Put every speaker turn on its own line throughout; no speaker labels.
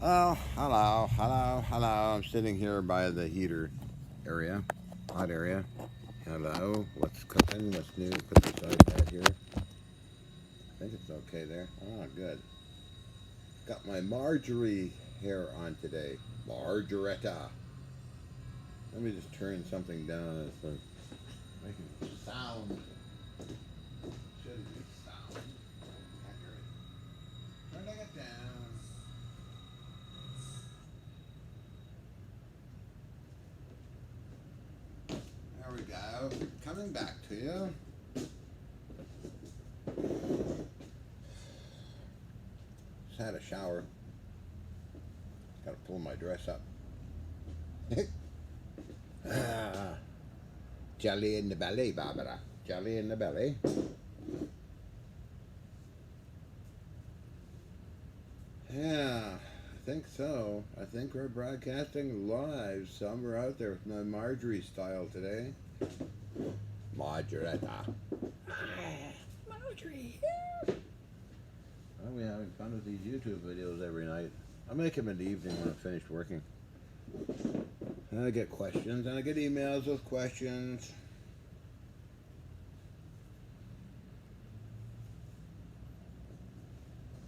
Oh, hello, hello, hello. I'm sitting here by the heater area, hot area. Hello, what's cooking? What's new? Put this iPad here. I think it's okay there. Oh, good. Got my Marjorie hair on today. Margaretta. Let me just turn something down. It's making sound. Should be sound. Turning it down. There we go. Coming back to you. Just had a shower. Got to pull my dress up. Ah, jelly in the belly, Barbara. Jelly in the belly. Yeah, I think so. I think we're broadcasting live somewhere out there with my Marjorie style today. Margaretta. Marjorie. I'll be having fun with these YouTube videos every night. I'll make them in the evening when I'm finished working. And I get questions, and I get emails with questions.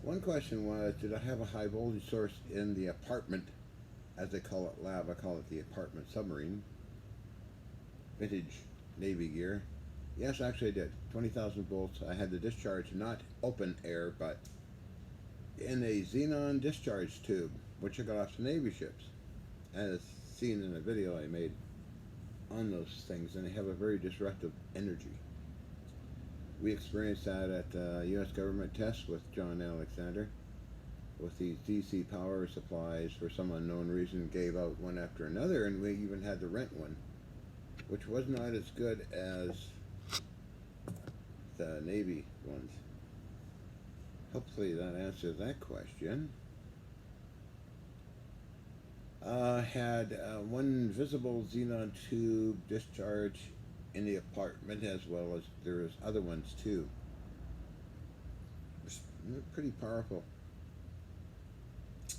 One question was, did I have a high voltage source in the apartment, as they call it lab? I call it the apartment submarine. Vintage Navy gear. Yes, actually I did. 20,000 volts. I had the discharge, not open air, but in a xenon discharge tube, which I got off the Navy ships, as seen in a video I made on those things, and they have a very disruptive energy. We experienced that at U.S. government tests with John Alexander, with these DC power supplies for some unknown reason gave out one after another, and we even had to rent one, which was not as good as the Navy ones. Hopefully that answers that question. Had one visible xenon tube discharge in the apartment, as well as there's other ones too. They're pretty powerful,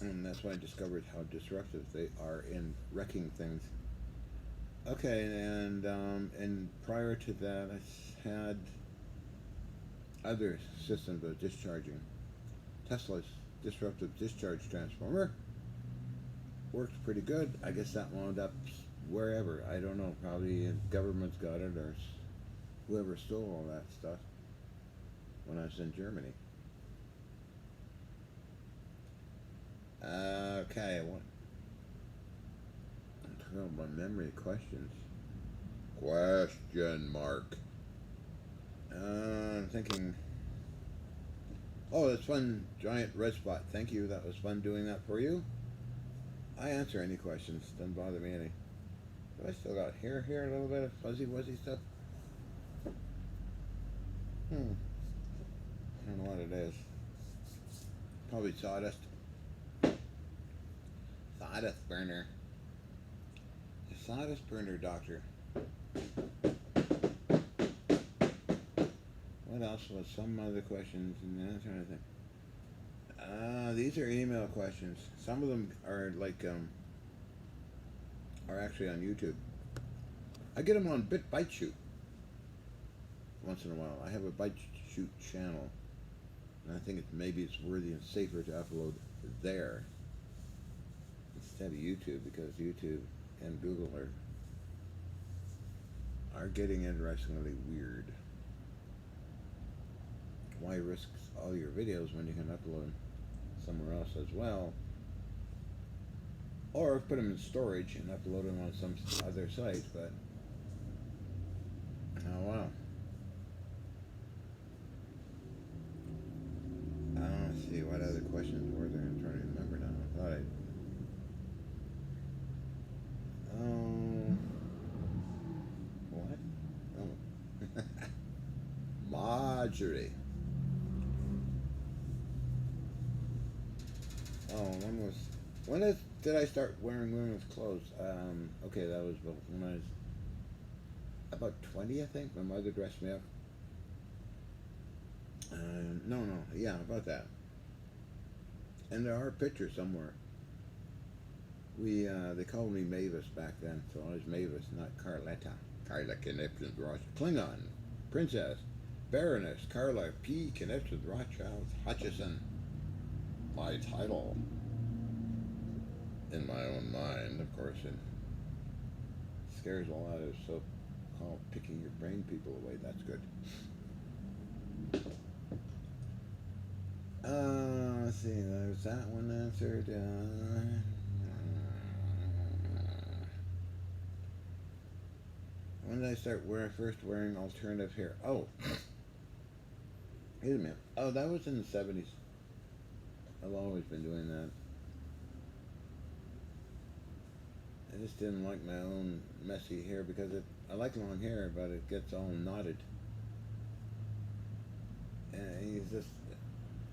and that's why I discovered how disruptive they are in wrecking things. Okay, and prior to that, I had other systems of discharging. Tesla's disruptive discharge transformer worked pretty good. I guess that wound up wherever. I don't know. Probably the government's got it, or whoever stole all that stuff when I was in Germany. Okay, what? I'm talking about my memory questions. Question mark. I'm thinking. Oh, that's fun. Giant red spot. Thank you. That was fun doing that for you. I answer any questions. Doesn't bother me any. Have I still got hair here? A little bit of fuzzy wuzzy stuff? I don't know what it is. Probably sawdust. Sawdust burner. The sawdust burner, doctor. What else was some other questions? And I'm trying to think. These are email questions. Some of them are like are actually on YouTube. I get them on BitBite once in a while. I have a BitChute channel, and I think maybe it's worthy and safer to upload there instead of YouTube, because YouTube and Google are getting interestingly weird. Why risk all your videos when you can upload them somewhere else as well? Or put them in storage and upload them on some other site, but oh wow. Let's see, what other questions were there? I'm trying to remember now. I thought I. Oh. What? Oh. Marjorie. Oh, did I start wearing women's clothes? Okay, that was when I was about 20, I think. My mother dressed me up. No, yeah, about that. And there are pictures somewhere. They called me Mavis back then, so I was Mavis, not Carletta. Carla Conniption Rothschild. Klingon. Princess. Baroness Carla P. Conniption Rothschild Hutchison. My title. In my own mind, of course, it scares a lot of so-called picking your brain people away. That's good. Let's see, there's that one answered. When did I start first wearing alternative hair? Oh, wait a minute. Oh, that was in the 70s. I've always been doing that. I just didn't like my own messy hair because I like long hair, but it gets all knotted. And it's just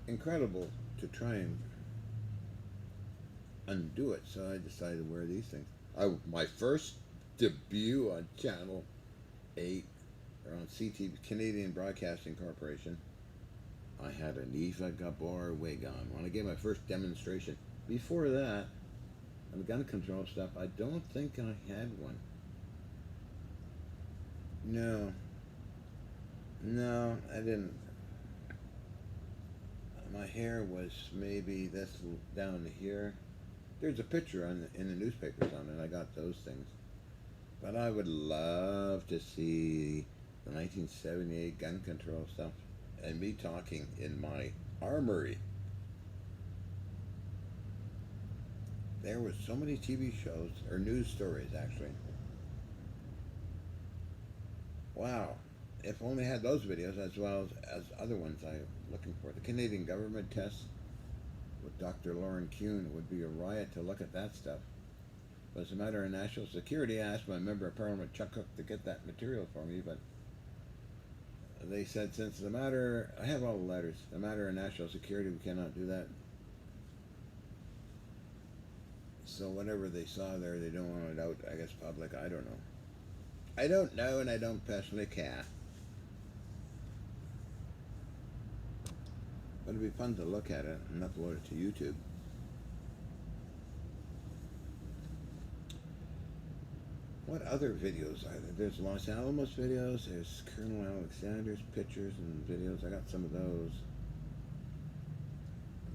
incredible to try and undo it, so I decided to wear these things. My first debut on Channel 8, or on CTV, Canadian Broadcasting Corporation, I had an Eva Gabor wig on when I gave my first demonstration. Before that, on the gun control stuff, I don't think I had one. No, I didn't. My hair was maybe this down here. There's a picture in the newspapers on it. I got those things. But I would love to see the 1978 gun control stuff and me talking in my armory. There was so many TV shows, or news stories actually. Wow. If only I had those videos as well as other ones I'm looking for. The Canadian government tests with Dr. Lauren Kuhn would be a riot to look at that stuff. But as a matter of national security, I asked my member of Parliament, Chuck Cook, to get that material for me, but they said since the matter, I have all the letters, the matter of national security, we cannot do that. So whatever they saw there, they don't want it out, I guess, public. I don't know. I don't know, and I don't personally care. But it'd be fun to look at it and upload it to YouTube. What other videos are there? There's Los Alamos videos, there's Colonel Alexander's pictures and videos. I got some of those.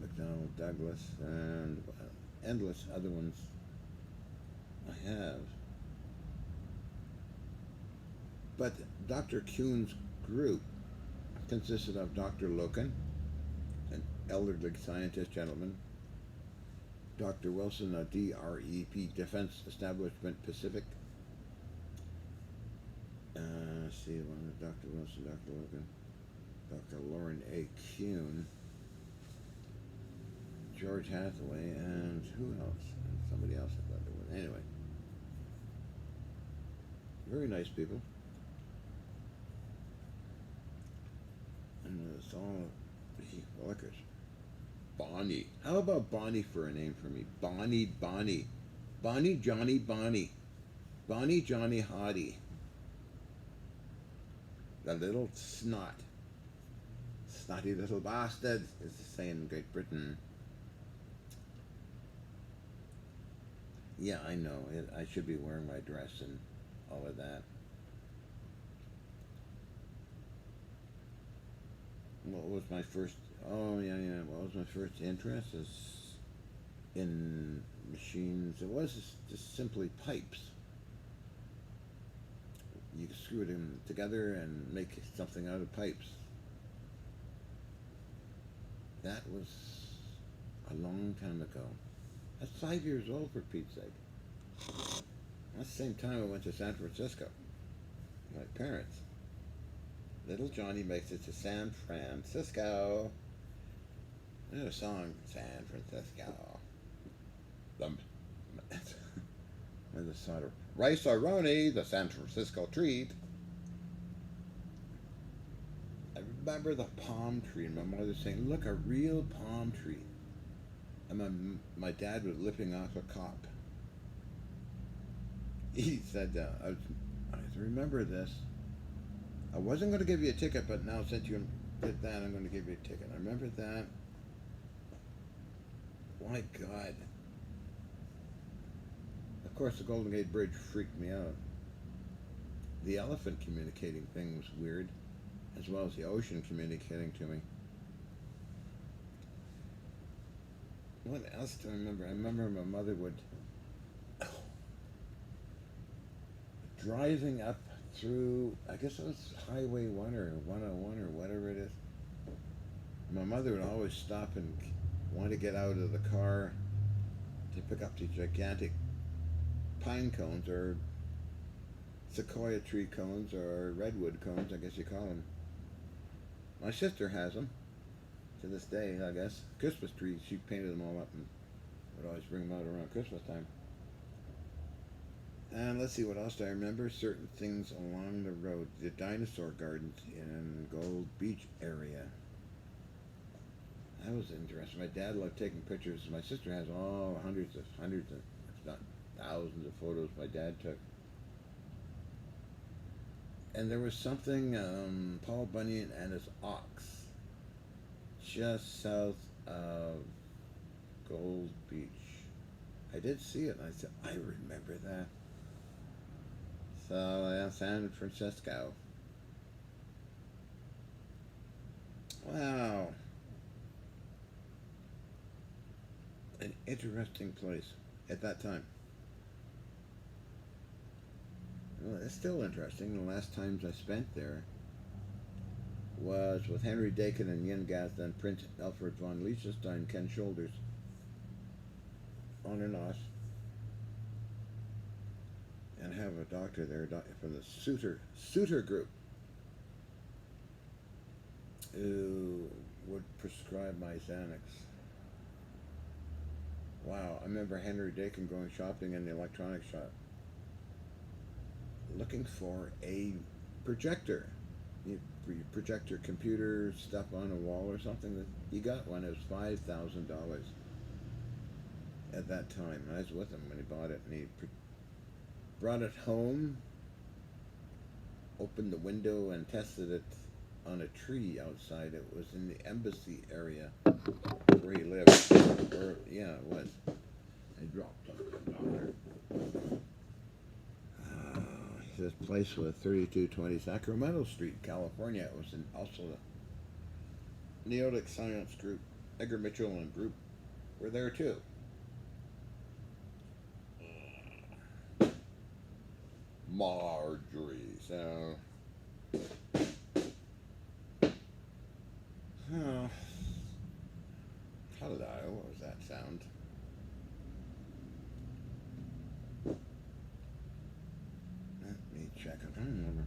McDonnell Douglas, and endless other ones I have. But Dr. Kuhn's group consisted of Dr. Loken, an elderly scientist gentleman, Dr. Wilson, a DREP, Defense Establishment Pacific. Let's see, one is Dr. Wilson, Dr. Loken, Dr. Lauren A. Kuhn, George Hathaway, and who else? And somebody else I thought there was. Anyway, very nice people. And it's all workers. Bonnie. How about Bonnie for a name for me? Bonnie. Bonnie, Johnny, Bonnie. Bonnie, Johnny, Hottie. The little snot. Snotty little bastard is the saying in Great Britain. Yeah, I know. I should be wearing my dress and all of that. What was my first... Oh, yeah. What was my first interest? Is in machines. It was just simply pipes. You could screw them together and make something out of pipes. That was a long time ago. That's 5 years old, for Pete's sake. That's the same time I went to San Francisco. My parents. Little Johnny makes it to San Francisco. There's a song, San Francisco. With the sort of rice-a-roni, the San Francisco treat. I remember the palm tree, and my mother saying, "Look, a real palm tree." And my dad was lipping off a cop. He said, I remember this. I wasn't going to give you a ticket, but now since you did that, I'm going to give you a ticket. I remember that. My God. course, the Golden Gate Bridge freaked me out. The elephant communicating thing was weird, as well as the ocean communicating to me. What else do I remember? I remember my mother would driving up through, I guess it was Highway 1 or 101 or whatever it is. My mother would always stop and want to get out of the car to pick up the gigantic pine cones or sequoia tree cones or redwood cones, I guess you call them. My sister has them to this day, I guess. Christmas trees, she painted them all up and would always bring them out around Christmas time. And let's see, what else do I remember? Certain things along the road. The dinosaur gardens in Gold Beach area. That was interesting. My dad loved taking pictures. My sister has hundreds of, if not thousands of photos my dad took. And there was something, Paul Bunyan and his ox, just south of Gold Beach. I did see it, and I said, I remember that. So, San Francisco. Wow. An interesting place at that time. Well, it's still interesting. The last times I spent there was with Henry Dakin and Yin Gath and Prince Alfred von Liechtenstein, Ken Shoulders, on and off. And have a doctor there from the Suter group who would prescribe my Xanax. Wow, I remember Henry Dakin going shopping in the electronics shop looking for a projector. You project your computer stuff on a wall or something. He got one. It was $5,000 at that time. I was with him when he bought it, and he brought it home, opened the window, and tested it on a tree outside. It was in the embassy area where he lived. Or, yeah, it was. I dropped on the doctor. This place was 3220 Sacramento Street, California. It was also the Neotic Science Group. Edgar Mitchell and group were there too. Marjorie. So, hello. What was that sound? Check. I don't remember.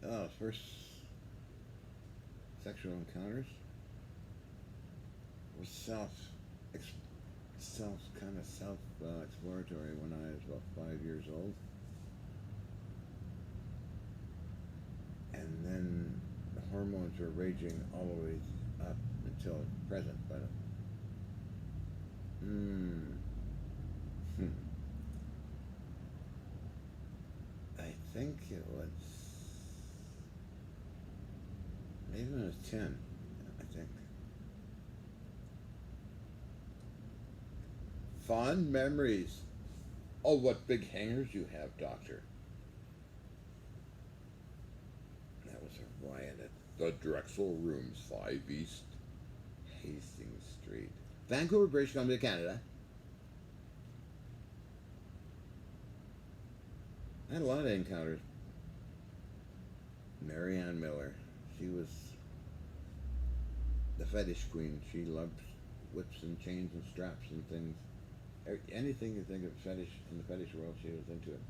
Oh, first sexual encounters was self-exploratory when I was about 5 years old, and then the hormones were raging all the way up until present, but. I think it was maybe when I was 10, I think. Fond memories. Oh, what big hangers you have, Doctor. That was a riot at the Drexel Rooms, 5 East Hastings Street. Vancouver, British Columbia, Canada. I had a lot of encounters. Marianne Miller. She was the fetish queen. She loved whips and chains and straps and things. Anything you think of fetish in the fetish world, she was into it.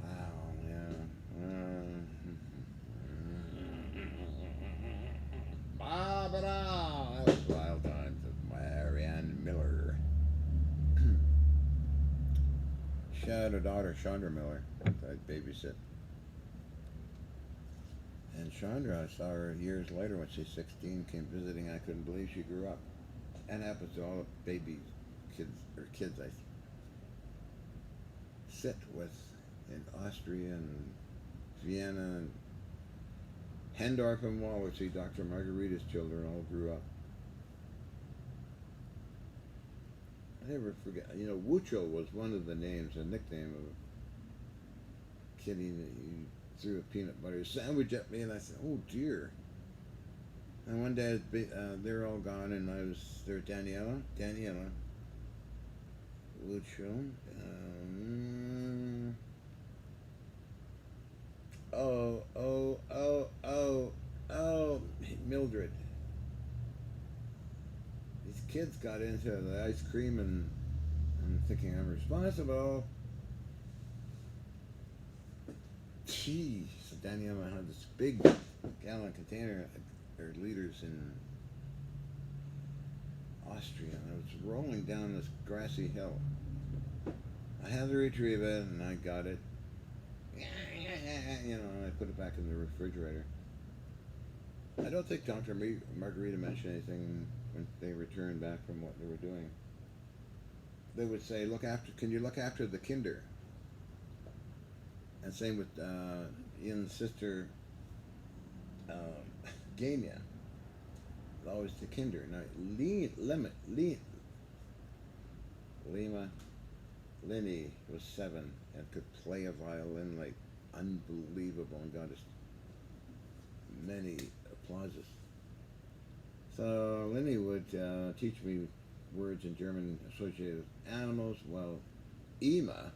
Wow, yeah. That was wild times of Marianne Miller. She had a daughter, Chandra Miller, that I'd babysit. And Chandra, I saw her years later when she's 16, came visiting. I couldn't believe she grew up. And happens to all the baby kids I sit with in Austria and Vienna and Hendorf and Wallersee, Dr. Margarita's children, all grew up. I never forget. You know, Wucho was one of the names, a nickname of a kitty that he threw a peanut butter sandwich at me, and I said, "Oh dear." And one day they're all gone, and I was there. Daniela, Wucho. Oh, Mildred. These kids got into the ice cream, and I'm thinking I'm responsible. Jeez, so Daniela had this big gallon container, or liters in Austria, and I was rolling down this grassy hill. I had to retrieve it, and I got it. You know, and I put it back in the refrigerator. I don't think Dr. Margarita mentioned anything when they returned back from what they were doing. They would say, can you look after the kinder? And same with Ian's sister, Gania. Always the kinder. Now, Lenny was 7 and could play a violin like unbelievable and got us many applauses. So Lenny would teach me words in German associated with animals, while Ema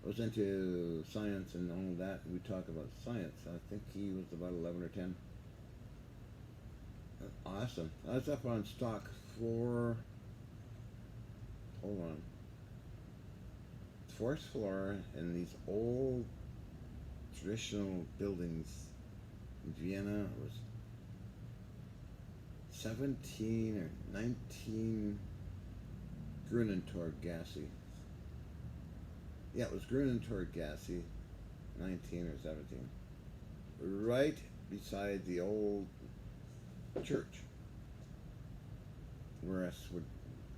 was into science and all that, and we talk about science. I think he was about 11 or 10. Awesome. I was up on stock 4. Hold on. 4th floor in these old traditional buildings in Vienna. It was 17 or 19 Grunentor Gasse. Yeah, it was Grunentor Gasse, 19 or 17. Right beside the old church, where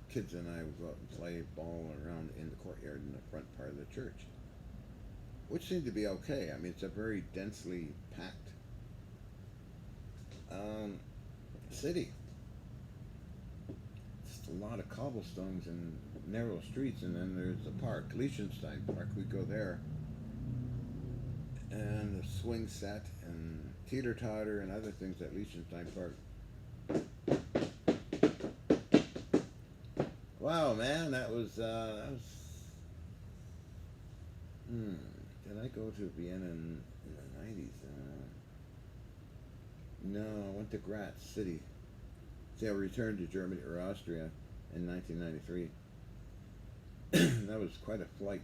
kids and I would go out and play ball around in the courtyard in the front part of the church, which seemed to be okay. I mean, it's a very densely packed city. Just a lot of cobblestones and narrow streets, and then there's the park, Liechtenstein Park. We go there, and the swing set and teeter-totter and other things at Liechtenstein Park. Wow, man, that was. Did I go to Vienna in the 90s? No, I went to Graz City. See, I returned to Germany or Austria in 1993. That was quite a flight,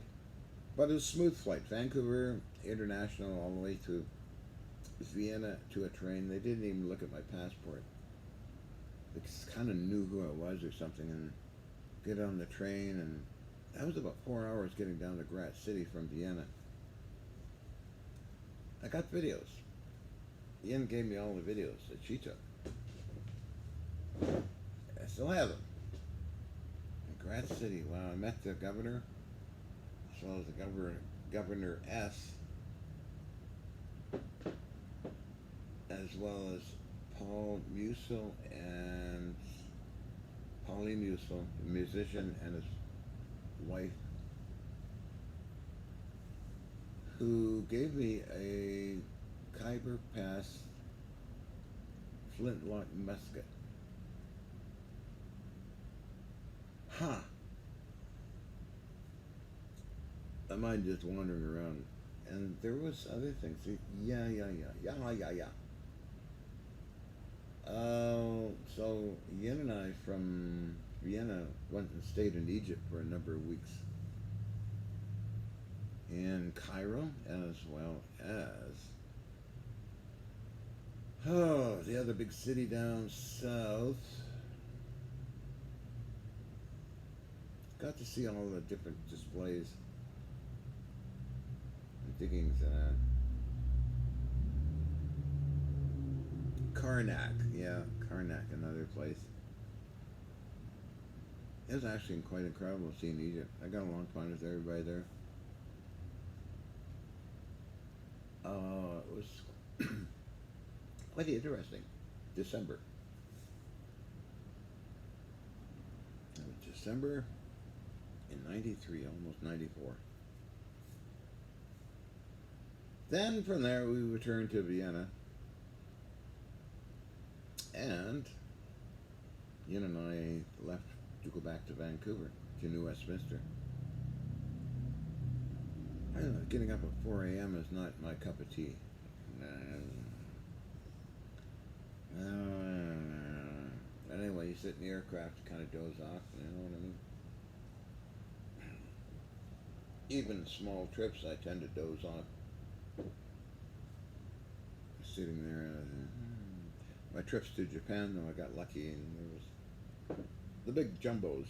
but it was a smooth flight. Vancouver International all the way to Vienna to a train. They didn't even look at my passport. They kind of knew who I was or something, and get on the train, and that was about 4 hours getting down to Graz City from Vienna. I got videos. Ian gave me all the videos that she took. I still have them. In Graz City, wow, I met the governor, as well as the Governor S, as well as Paul Musil and Pauline Musil, a musician, and his wife, who gave me a Khyber Pass flintlock musket. Huh. My mind just wandering around. And there was other things. Yeah. So Yen and I from Vienna went and stayed in Egypt for a number of weeks. In Cairo, as well as the other big city down south. Got to see all the different displays and diggings. Karnak, Karnak, another place. It was actually quite incredible seeing Egypt. I got along fine with everybody there. It was Quite interesting. December. It was December in 93, almost 94. Then from there we returned to Vienna, and Ian and I left to go back to Vancouver, to New Westminster. I don't know, getting up at 4 a.m. is not my cup of tea. Anyway, you sit in the aircraft, you kind of doze off, you know what I mean? Even small trips, I tend to doze off. Sitting there, my trips to Japan, though, I got lucky, and there was the big jumbos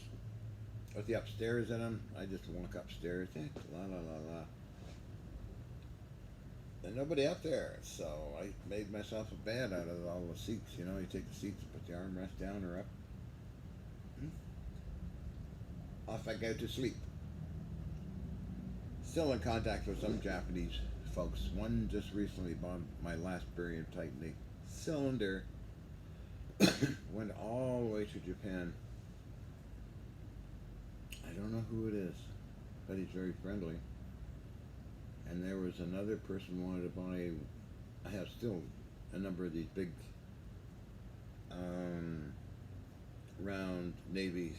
with the upstairs in them. I just walk upstairs, la la la la. And nobody up there, so I made myself a bed out of all the seats. You know, you take the seats and put the armrest down or up. Off I go to sleep. Still in contact with some Japanese folks. One just recently bought my last barium tightening cylinder. Went all the way to Japan. I don't know who it is, but he's very friendly. And there was another person who wanted to buy, I have still a number of these big round Navy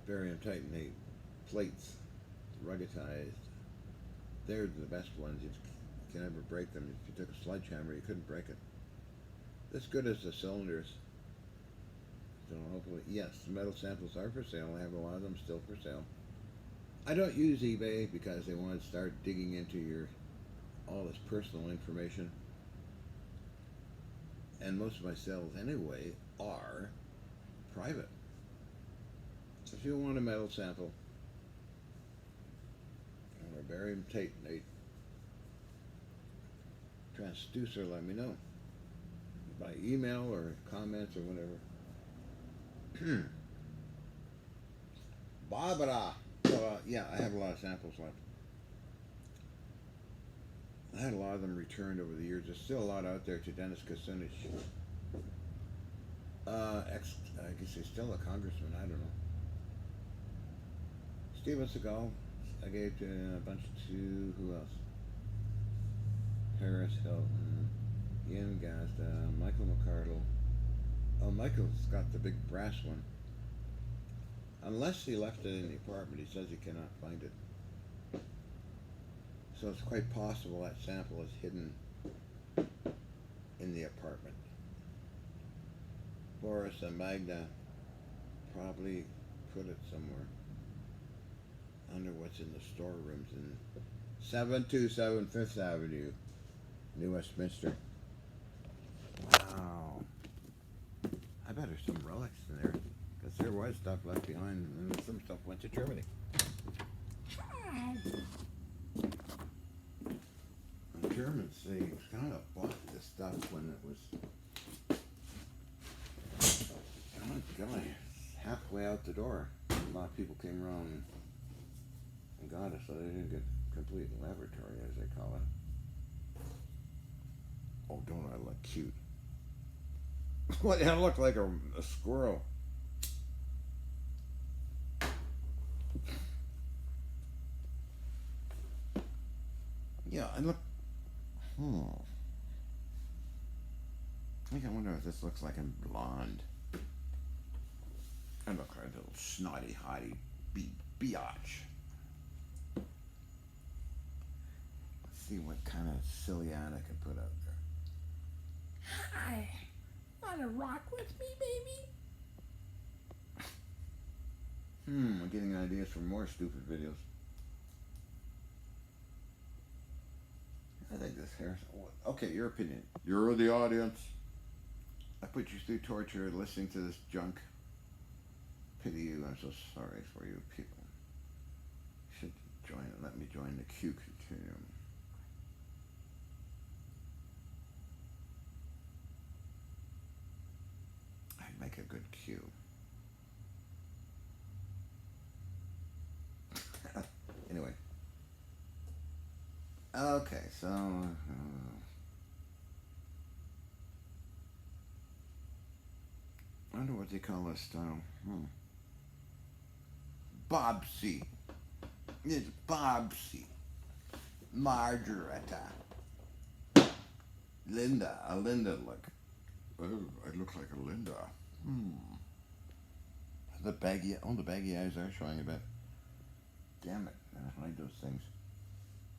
barium titanate plates, ruggedized. They're the best ones. You can never break them. If you took a sledgehammer, you couldn't break it. As good as the cylinders. So hopefully, yes, the metal samples are for sale. I have a lot of them still for sale. I don't use eBay because they want to start digging into all this personal information. And most of my sales anyway are private. So if you want a metal sample or a barium titanate transducer, let me know. By email or comments or whatever. Barbara! So, yeah, I have a lot of samples left. I had a lot of them returned over the years. There's still a lot out there to Dennis Kucinich. I guess he's still a congressman, I don't know. Steven Seagal, I gave to a bunch to, who else? Paris Hilton, Ian Gazda, Michael McCardle. Oh, Michael's got the big brass one. Unless he left it in the apartment, he says he cannot find it. So it's quite possible that sample is hidden in the apartment. Boris and Magda probably put it somewhere under what's in the storerooms in 727 5th Avenue, New Westminster. Wow. I bet there's some relics in there. Because there was stuff left behind, and some stuff went to Germany. The Germans, they kind of bought this stuff when it was God, halfway out the door. A lot of people came around and got it, so they didn't get complete laboratory, as they call it. Oh, don't I look cute? What, I look like a squirrel. Yeah, I look. I think I wonder if this looks like I'm blonde. I look like a little snotty, hottie biatch. Let's see what kind of silly ad I can put out there. Hi, wanna rock with me, baby? I'm getting ideas for more stupid videos. I think this hair. Okay, your opinion. You're the audience. I put you through torture listening to this junk. Pity you. I'm so sorry for you people. You should join. Let me join the Q continuum. I'd make a good Q. Anyway. Okay, so I wonder what they call this style. Bobsy. It's Bobsy. Margareta. Linda. A Linda look. Oh, I look like a Linda. Hmm. The baggy eyes are showing a bit. Damn it. I don't like those things.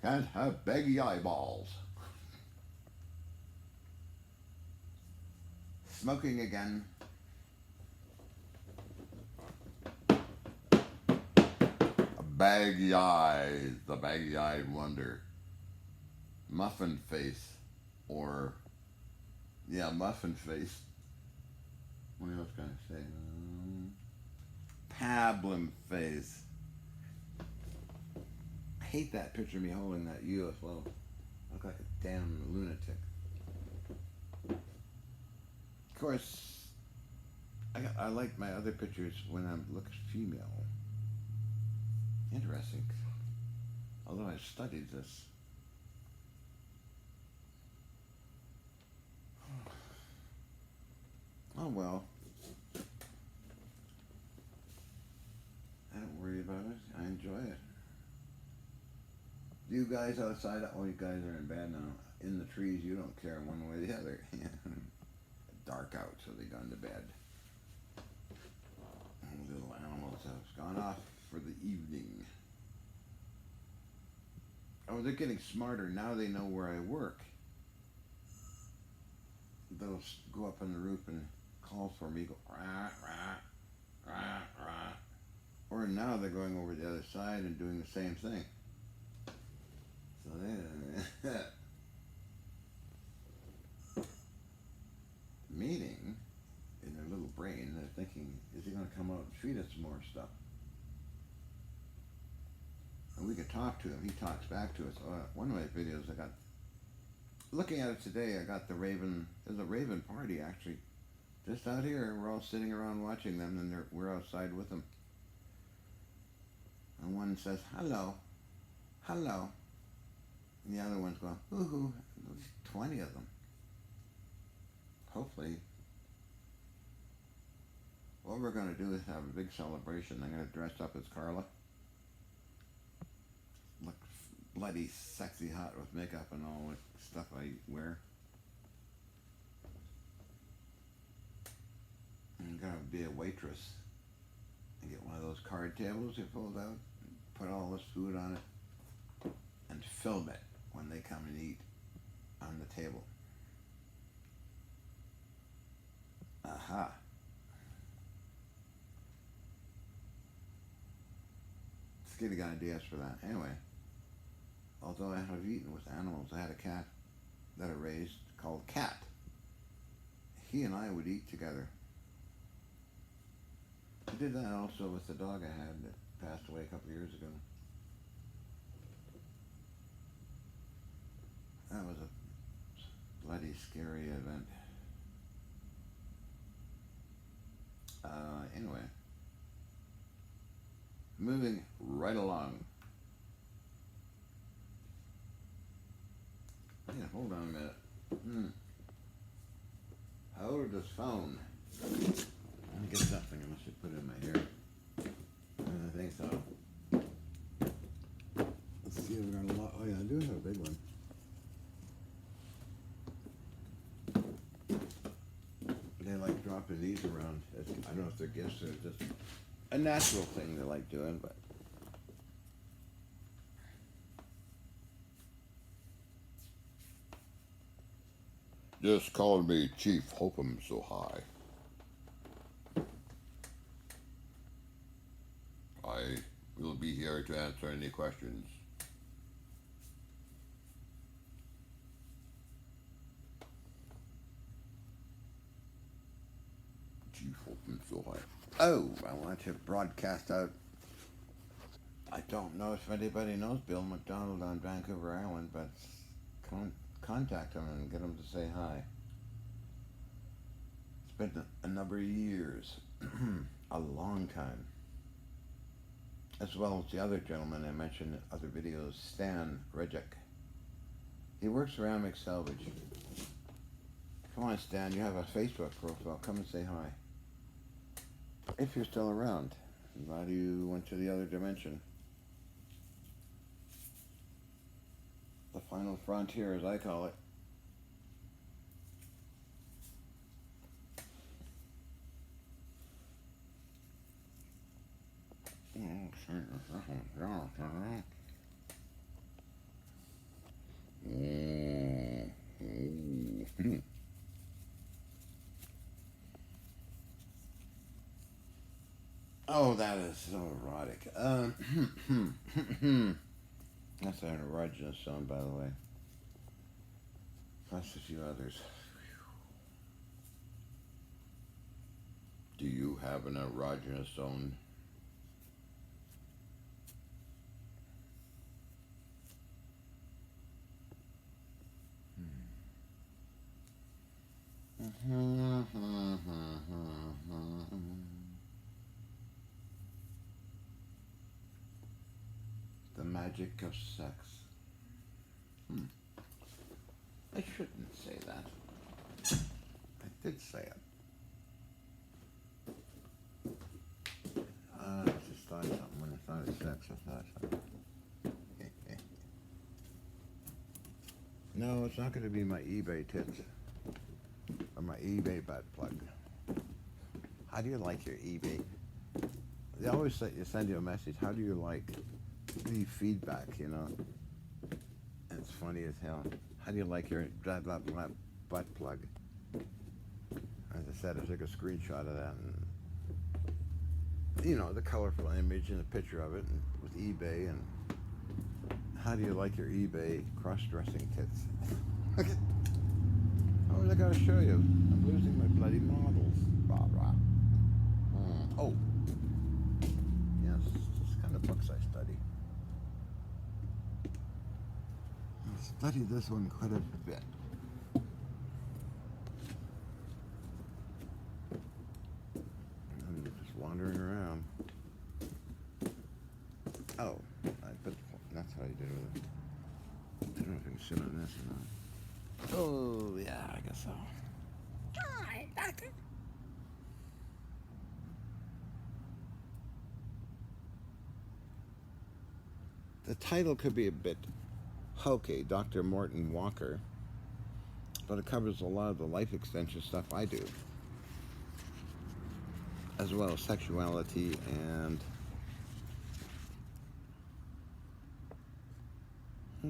Can't have baggy eyeballs. Smoking again. Baggy eyes. The baggy eyed wonder. Muffin face. Or, yeah, muffin face. What else can I say? Pablum face. I hate that picture of me holding that UFO. I look like a damn lunatic. Of course, I like my other pictures when I look female. Interesting. Although I've studied this. Oh well. I don't worry about it. I enjoy it. You guys outside, oh, you guys are in bed now. In the trees, you don't care one way or the other. Dark out, so they gone to bed. Little animals have gone off for the evening. Oh, they're getting smarter. Now they know where I work. They'll go up on the roof and call for me, go, rah, rah, rah, rah. Or now they're going over the other side and doing the same thing. So they meeting in their little brain, they're thinking, is he going to come out and feed us more stuff? And we could talk to him. He talks back to us. One of my videos, I got, looking at it today, I got there's a raven party actually. Just out here, we're all sitting around watching them, and we're outside with them. And one says, hello, hello. And the other one's going, woohoo. There's 20 of them. Hopefully. What we're going to do is have a big celebration. I'm going to dress up as Carla. Look bloody sexy hot with makeup and all the stuff I wear. I'm going to be a waitress. And get one of those card tables you fold out. Put all this food on it. And film it when they come and eat on the table. Aha. Let's get ideas for that. Anyway, although I have eaten with animals, I had a cat that I raised called Cat. He and I would eat together. I did that also with the dog I had that passed away a couple of years ago. That was a bloody scary event. Anyway, moving right along. Yeah, hold on a minute. Hold this phone. Let me get something. I must have put it in my hair. I think so. Let's see if we're gonna. Oh yeah, I do have a big one. They like dropping these around. I don't know if they're gifts or just a natural thing they like doing, but. Just call me Chief Hope'em So High. I will be here to answer any questions. Chief Hope'em So High. Oh, I want to broadcast out. I don't know if anybody knows Bill McDonald on Vancouver Island, but contact him and get him to say hi. It's been a number of years, a long time. As well as the other gentleman I mentioned in other videos, Stan Regic. He works ceramic salvage. Come on, Stan, you have a Facebook profile. Come and say hi. If you're still around. Glad you went to the other dimension. The final frontier, as I call it. Oh, that is so erotic. That's an erogenous zone, by the way. Plus a few others. Do you have an erogenous zone? The magic of sex. I shouldn't say that. I did say it. I just thought something when I thought of sex. I thought something. No, it's not going to be my eBay tits or my eBay butt plug. How do you like your eBay? They always say, you send you a message. How do you like? Leave feedback, you know. And it's funny as hell. How do you like your blah blah blah butt plug? As I said, I took a screenshot of that, and you know, the colorful image and a picture of it, and with eBay. And how do you like your eBay cross-dressing tits? Oh, I gotta show you. I'm losing my bloody models. Rah rah. Oh, yes, this kind of books I study. I studied this one quite a bit. I'm just wandering around. Oh, that's how you did it with it. I don't know if I can sit on this or not. Oh, yeah, I guess so. Hi, doctor. The title could be a bit hokey, Dr. Morton Walker, but it covers a lot of the life extension stuff I do, as well as sexuality and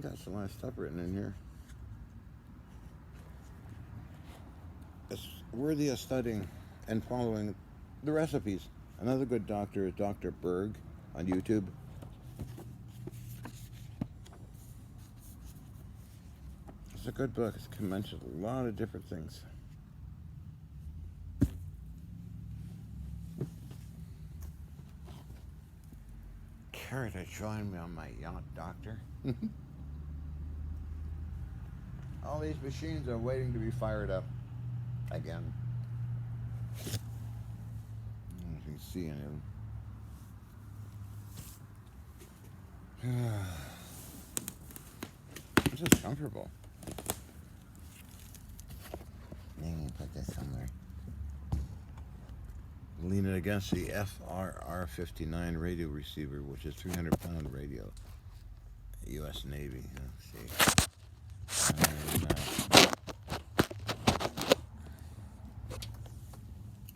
got a lot of stuff written in here. It's worthy of studying and following the recipes. Another good doctor is Dr. Berg on YouTube. It's a good book. It mentions a lot of different things. Care to join me on my yacht, doctor? All these machines are waiting to be fired up again. I don't know if you can see any of them. It's just comfortable. Maybe put this somewhere. Lean it against the FRR-59 radio receiver, which is 300-pound radio. U.S. Navy. Let's see.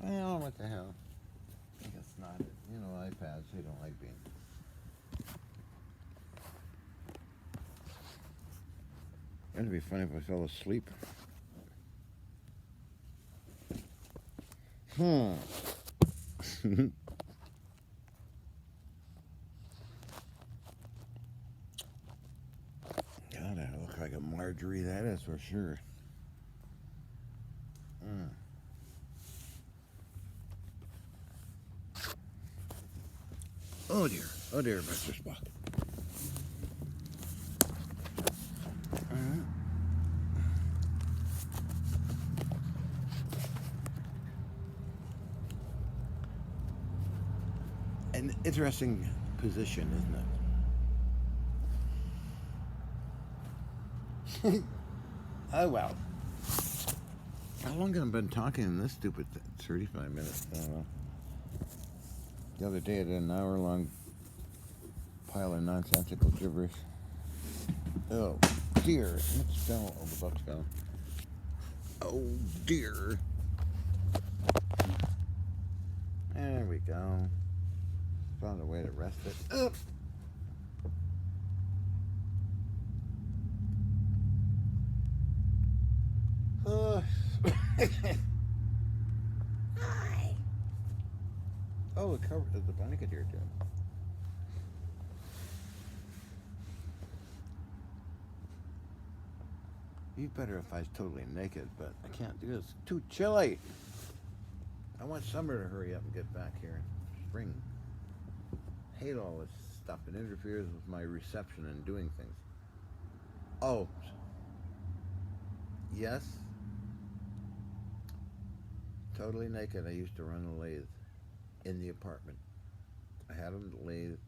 Well, what the hell? I guess not. You know, iPads, they don't like being. It'd be funny if I fell asleep. God, I look like a Marjorie, that is for sure. Oh dear, Mr. Spock. An interesting position, isn't it? Oh well. How long have I been talking in this stupid 35 minutes? I don't know. The other day I did an hour-long pile of nonsensical gibberish. Oh dear. Let's fell. Oh, the box fell. Oh dear. There we go. Found a way to rest it. Oh. Hi. Oh, the cover, there's a blanket here too. Be better if I was totally naked, but I can't do this. It's too chilly. I want summer to hurry up and get back here. Spring. Hate all this stuff. It interferes with my reception and doing things. Oh. Yes. Totally naked. I used to run a lathe in the apartment. I had a lathe,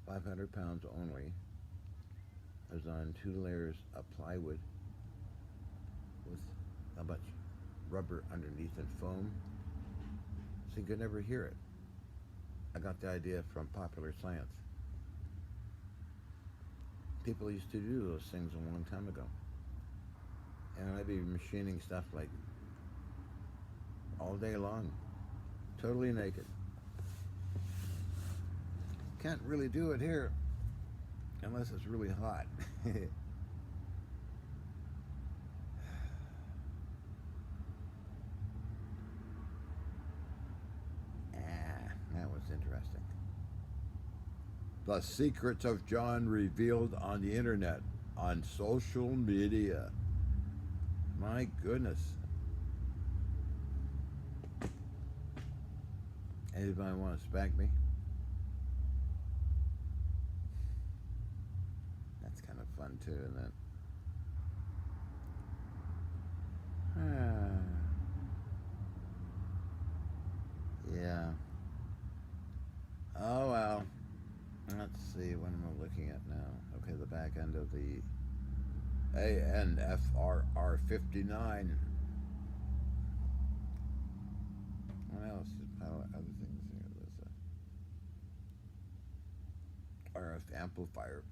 500 pounds only. I was on 2 layers of plywood with a bunch of rubber underneath and foam, so you could never hear it. I got the idea from Popular Science. People used to do those things a long time ago. And I'd be machining stuff like all day long, totally naked. Can't really do it here unless it's really hot. That was interesting. The secrets of John revealed on the internet, on social media. My goodness. Anybody want to spank me? That's kind of fun too, isn't it? Yeah. Oh well. Let's see, what am I looking at now? Okay, the back end of the ANFRR 59. What else? Other things here. There's a RF amplifier.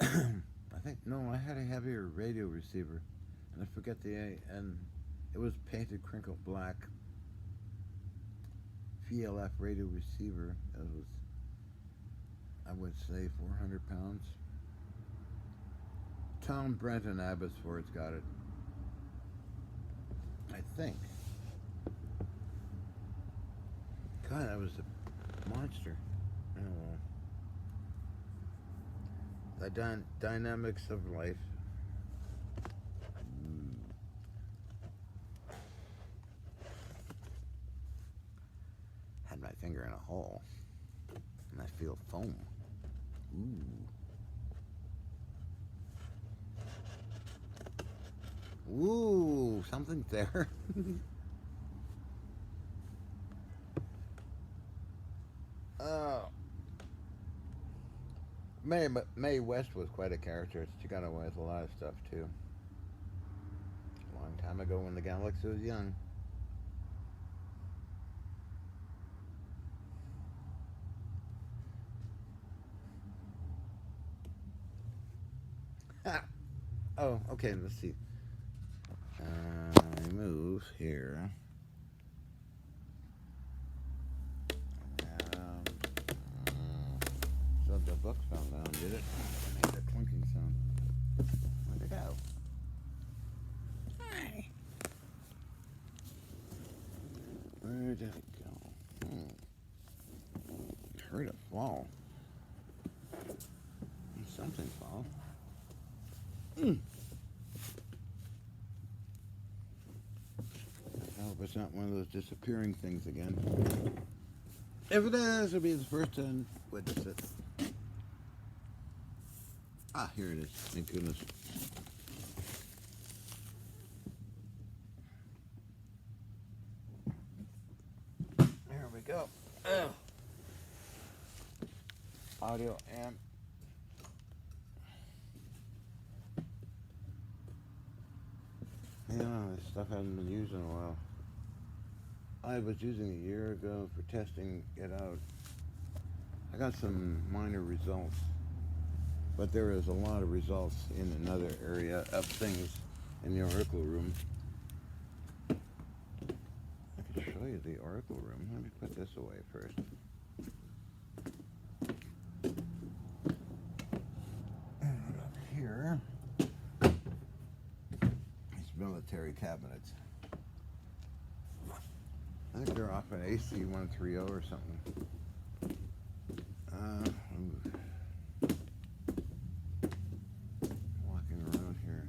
I think, no, I had a heavier radio receiver, and I forget the A, and it was painted crinkled black VLF radio receiver. It was, I would say, 400 pounds. Tom Brent and Abbotsford's got it, I think. God, that was a monster. Oh well. The dynamics of life. Had my finger in a hole, and I feel foam. Ooh, something there. Oh. Mae West was quite a character. She got away with a lot of stuff too. A long time ago when the galaxy was young. Oh, okay, let's see. Move here. So the book fell down, did it? It made a clinking sound. Where'd it go? Hi. Where did it go? Heard it fall. Something fall. I hope it's not one of those disappearing things again. If it is, it'll be the first to witness it. Ah, here it is. Thank goodness. There we go. Oh. Audio amp. Yeah, this stuff hasn't been used in a while. I was using it a year ago for testing it out. I got some minor results, but there is a lot of results in another area of things in the Oracle room. I could show you the Oracle room. Let me put this away first. And up here, these military cabinets. I think they're off an AC 130 or something. Walking around here.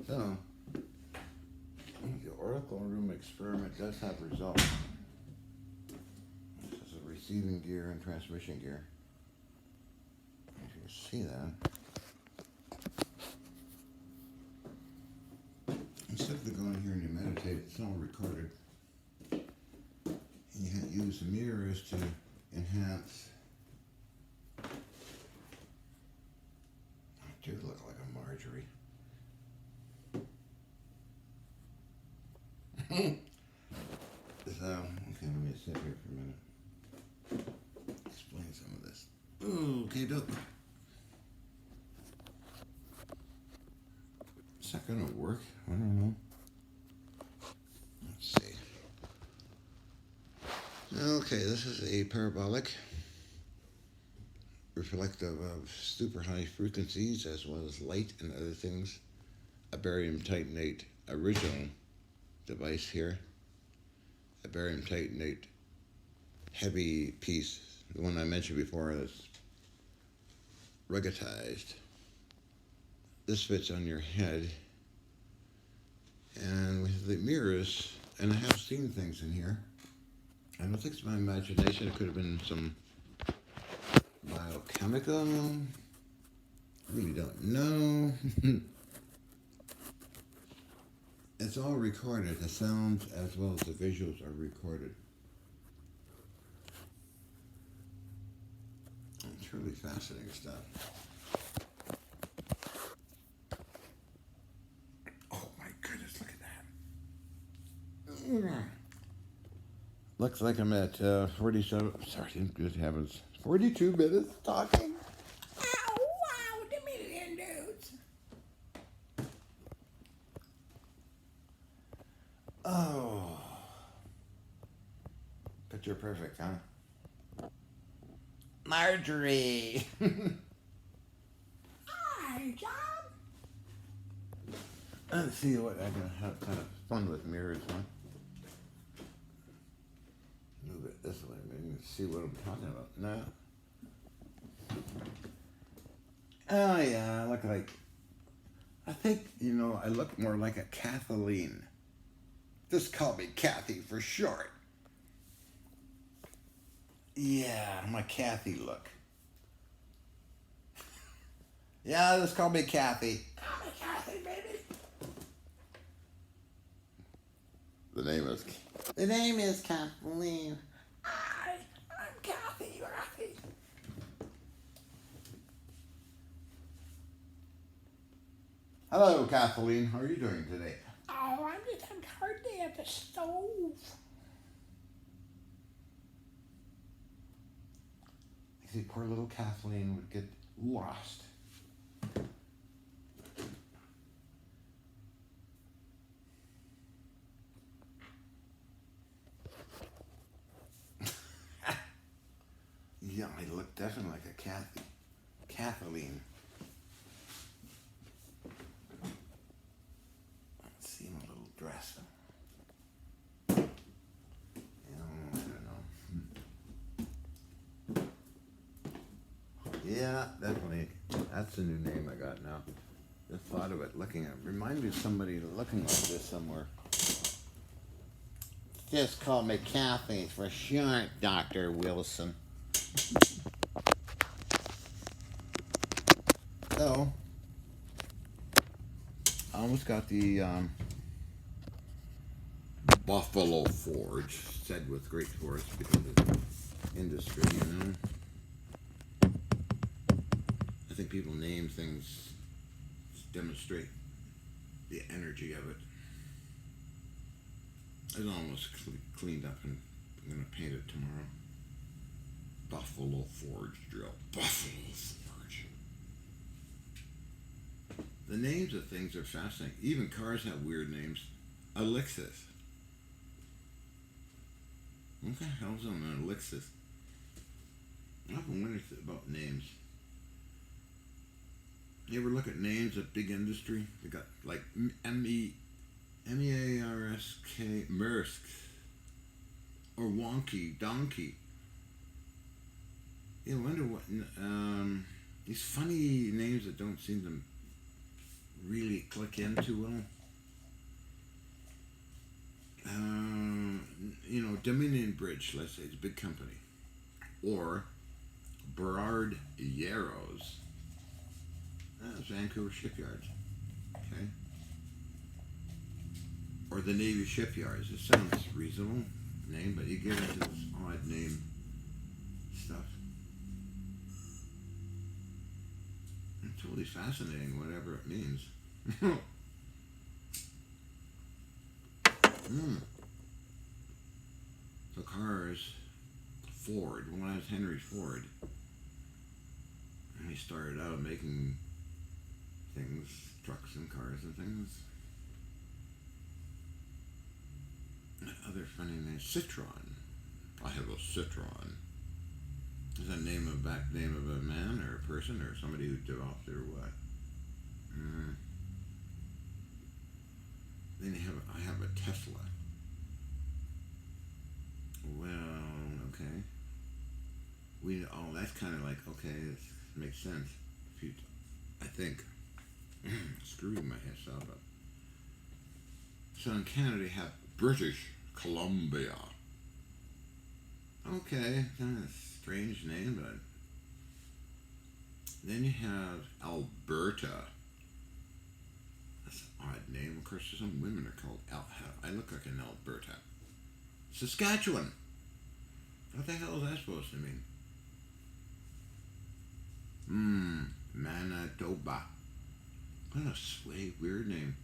So, the Oracle room experiment does have results. This is a receiving gear and transmission gear. If you can see that. Instead of going here and you meditate, it's all recorded. And you use the mirrors to enhance. I do look like a Marjorie. So, okay, let me sit here for a minute. Explain some of this. Okay, doke. Is that gonna work? I don't know. Let's see. Okay, this is a parabolic reflective of super high frequencies as well as light and other things. A barium titanate original device here. A barium titanate heavy piece, the one I mentioned before that's ruggedized. This fits on your head. And with the mirrors, and I have seen things in here. I don't think it's my imagination. It could have been some biochemical. I really don't know. It's all recorded. The sounds as well as the visuals are recorded. It's really fascinating stuff. Oh my goodness, look at that. Looks like I'm at 47, sorry, good heavens, 42 minutes talking. Ow, wow, the million dudes. Oh. Picture perfect, huh? Marjorie. Hi, John. Let's see what I can have kind of fun with mirrors, huh? Move it this way, maybe you can see what I'm talking about. No. Oh yeah, I look like, I think, I look more like a Kathleen. Just call me Kathy for short. Yeah, my Kathy look. Yeah, just call me Kathy. Call me Kathy, baby. The name is Kathleen. I'm Kathy. Hello, Kathleen. How are you doing today? Oh, I'm just having a hard day at the stove. You see, poor little Kathleen would get lost. Yeah, I look definitely like a Kathy. Kathleen. Let's see my little dress. I don't know. Yeah, definitely. That's the new name I got now. Just thought of it, looking at it. Remind me of somebody looking like this somewhere. Just call me Kathy for short, Dr. Wilson. So, almost got the Buffalo Forge, said with great force because of industry, you know. I think people name things to demonstrate the energy of it. It's almost cleaned up, and I'm going to paint it tomorrow. Buffalo Forge drill. Buffalo Forge. The names of things are fascinating. Even cars have weird names. Alexis. What the hell's on an Alexis? I often wonder about names. You ever look at names of big industry? They got like M-E-A-R-S-K, Maersk, or Wonky, Donkey. You wonder what, these funny names that don't seem to really click in too well. You know, Dominion Bridge, let's say, it's a big company. Or Burrard Yarrows. That's Vancouver Shipyards. Okay. Or the Navy Shipyards. It sounds reasonable name, but you get into this odd name stuff. It's totally fascinating, whatever it means. So cars, Ford. Well, that's Henry Ford. And he started out making things, trucks and cars and things. Other funny names. Citron. I have a Citron. Is that name of back name of a man or a person or somebody who developed it or what? Then I have a Tesla. Well, okay. That's kind of like, okay, it makes sense. I think. Screwing myself up. So in Canada, they have British Columbia. Okay, kind of a strange name, but then you have Alberta. That's an odd name. Of course, some women are called I look like an Alberta. Saskatchewan. What the hell is that supposed to mean? Manitoba. What a weird name.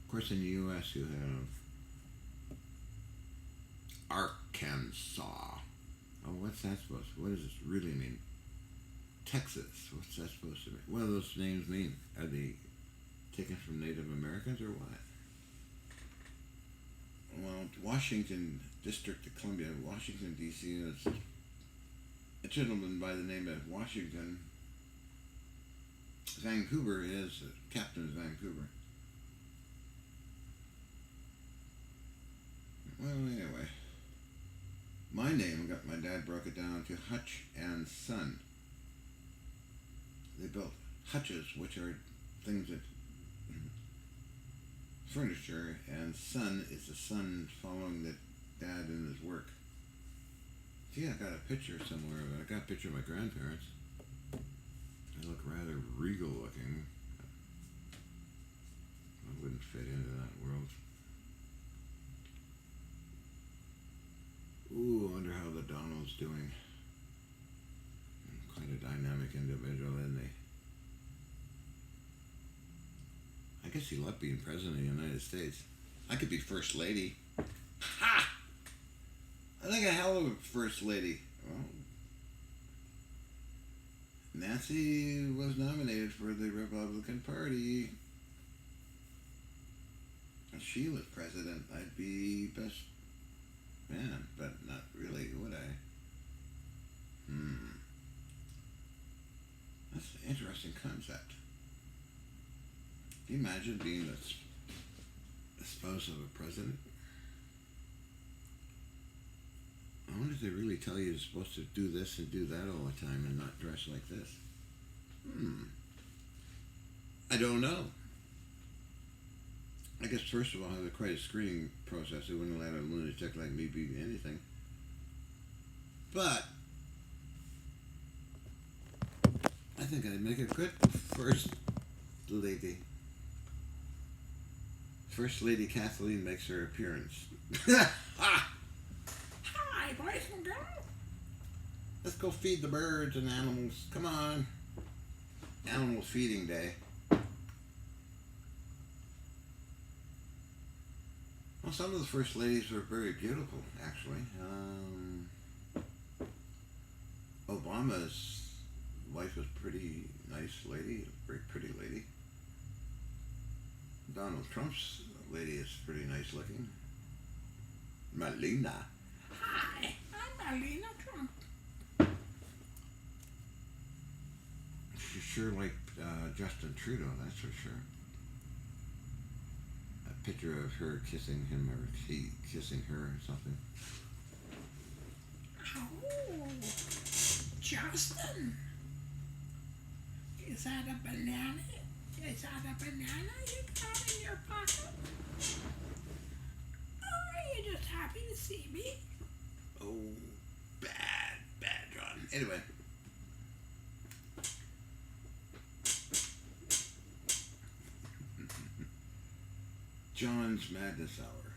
Of course, in the U.S. you have Arkansas. Oh, what's that supposed to? What does this really mean? Texas. What's that supposed to mean? What do those names mean? Are they taken from Native Americans or what? Well, Washington, District of Columbia, Washington, D.C. is a gentleman by the name of Washington. Vancouver is Captain of Vancouver. Well, anyway. My name, my dad broke it down to Hutch and Son. They built hutches, which are things that furniture, and son is the son following the dad in his work. See, I got a picture somewhere of it. I got a picture of my grandparents. They look rather regal looking. I wouldn't fit into that world. Ooh, I wonder how the Donald's doing. Quite a dynamic individual, isn't he? I guess he loved being president of the United States. I could be first lady. Ha! I think a hell of a first lady. Well, Nancy was nominated for the Republican Party. If she was president, I'd be best man, but not really, would I? That's an interesting concept. Can you imagine being the spouse of a president? I wonder if they really tell you you're supposed to do this and do that all the time and not dress like this. I don't know. I guess first of all, it was quite a screening process. They wouldn't let a lunatic like me be anything. But I think I'd make a good first lady. First Lady Kathleen makes her appearance. Hi, boys and girls. Let's go feed the birds and animals. Come on. Animal feeding day. Well, some of the first ladies were very beautiful, actually. Obama's wife was a pretty nice lady, a very pretty lady. Donald Trump's lady is pretty nice looking. Melania. Hi, I'm Melania Trump. She sure liked Justin Trudeau, that's for sure. A picture of her kissing him or he kissing her or something. Oh, Justin. Is that a banana? Is that a banana you got in your pocket? Oh, are you just happy to see me? Oh, bad, John. Anyway. John's Madness Hour.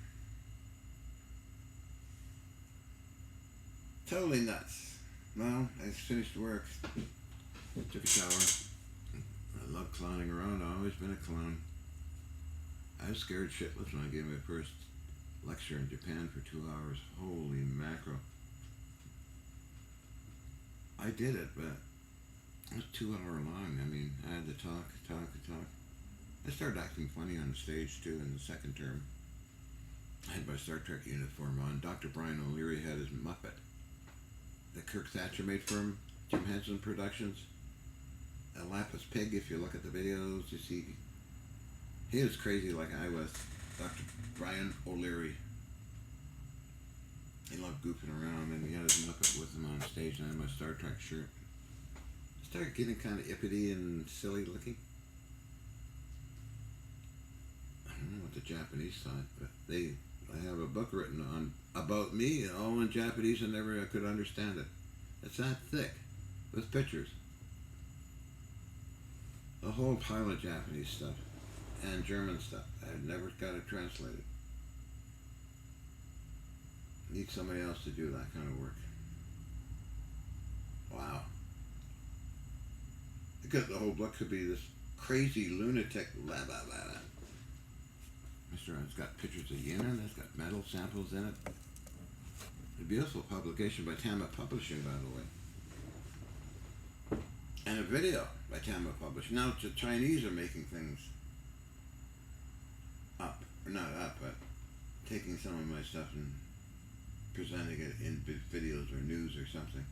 Totally nuts. Well, I finished work. Took a shower. I love clowning around. I've always been a clown. I was scared shitless when I gave my first lecture in Japan for 2 hours. Holy mackerel. I did it, but it was 2 hour long. I mean, I had to talk. I started acting funny on the stage, too, in the second term. I had my Star Trek uniform on. Dr. Brian O'Leary had his Muppet that Kirk Thatcher made for him. Jim Henson Productions. A Lapis Pig, if you look at the videos, you see he was crazy like I was. Dr. Brian O'Leary. He loved goofing around, and he had his Muppet with him on stage, and I had my Star Trek shirt. I started getting kind of ippity and silly looking. I don't know what the Japanese thought, but I have a book written about me, all in Japanese, and never I could understand it. It's that thick, with pictures. A whole pile of Japanese stuff and German stuff. I never got it translated. Need somebody else to do that kind of work. Wow. Because the whole book could be this crazy lunatic blah blah blah. It's got pictures of yin in it, it's got metal samples in it. A beautiful publication by Tama Publishing, by the way. And a video by Tama Publishing. Now the Chinese are making things up. Or not up, but taking some of my stuff and presenting it in videos or news or something.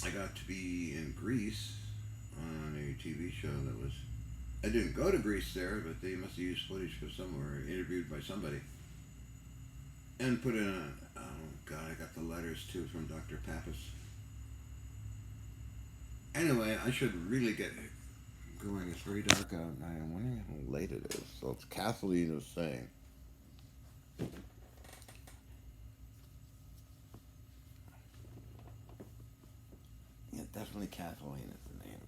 I got to be in Greece on a TV show that was... I didn't go to Greece there, but they must have used footage for somewhere, interviewed by somebody. And put in a... Oh, God, I got the letters, too, from Dr. Pappas. Anyway, I should really get going. It's very dark out, and I'm wondering how late it is. So it's Kathleen is saying. Yeah, definitely Kathleen is the name.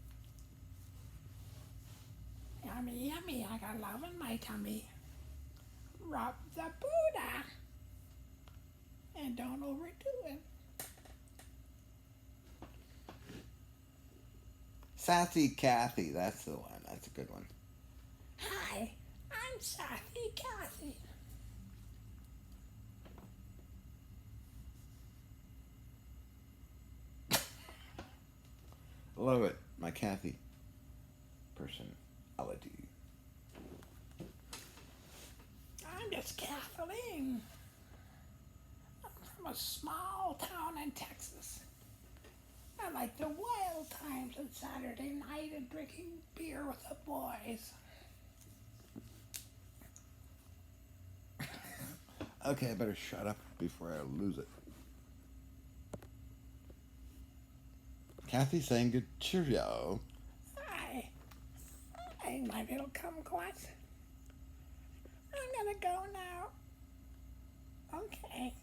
Yummy, yummy, I got love in my tummy. Rub the Buddha. And don't overdo it. Sassy Kathy, that's the one. That's a good one. Hi, I'm Sassy Kathy. Love it. My Kathy personality. I'm just Kathleen. I'm from a small town in Texas. I like the wild times on Saturday night and drinking beer with the boys. Okay, I better shut up before I lose it. Kathy saying good cheerio. Hi. Hi, my little kumquats. I'm gonna go now. Okay.